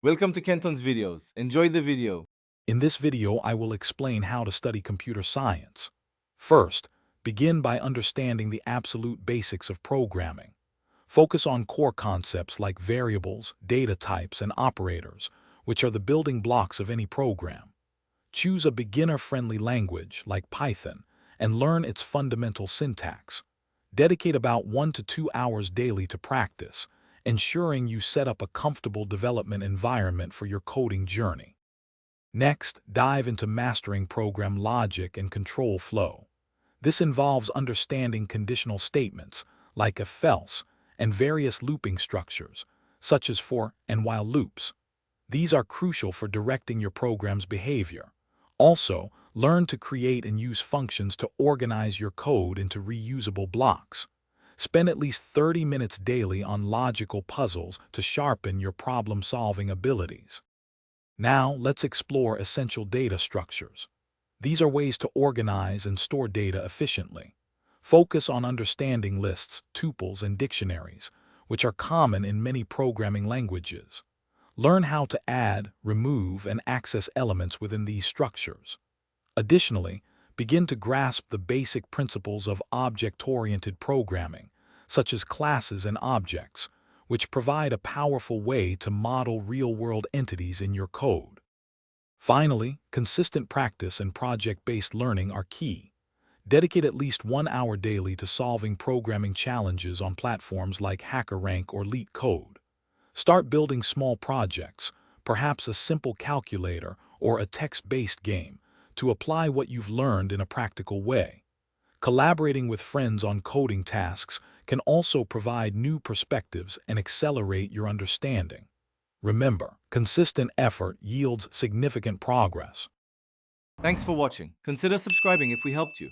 Welcome to Kenton's videos. Enjoy the video. In this video, I will explain how to study computer science. First, begin by understanding the absolute basics of programming. Focus on core concepts like variables, data types, and operators, which are the building blocks of any program. Choose a beginner-friendly language like Python and learn its fundamental syntax. Dedicate about 1 to 2 hours daily to practice, ensuring you set up a comfortable development environment for your coding journey. Next, dive into mastering program logic and control flow. This involves understanding conditional statements, like if-else, and various looping structures, such as for and while loops. These are crucial for directing your program's behavior. Also, learn to create and use functions to organize your code into reusable blocks. Spend at least 30 minutes daily on logical puzzles to sharpen your problem-solving abilities. Now, let's explore essential data structures. These are ways to organize and store data efficiently. Focus on understanding lists, tuples, and dictionaries, which are common in many programming languages. Learn how to add, remove, and access elements within these structures. Additionally, begin to grasp the basic principles of object-oriented programming, such as classes and objects, which provide a powerful way to model real-world entities in your code. Finally, consistent practice and project-based learning are key. Dedicate at least 1 hour daily to solving programming challenges on platforms like HackerRank or LeetCode. Start building small projects, perhaps a simple calculator or a text-based game, to apply what you've learned in a practical way. Collaborating with friends on coding tasks can also provide new perspectives and accelerate your understanding. Remember, consistent effort yields significant progress. Thanks for watching. Consider subscribing if we helped you.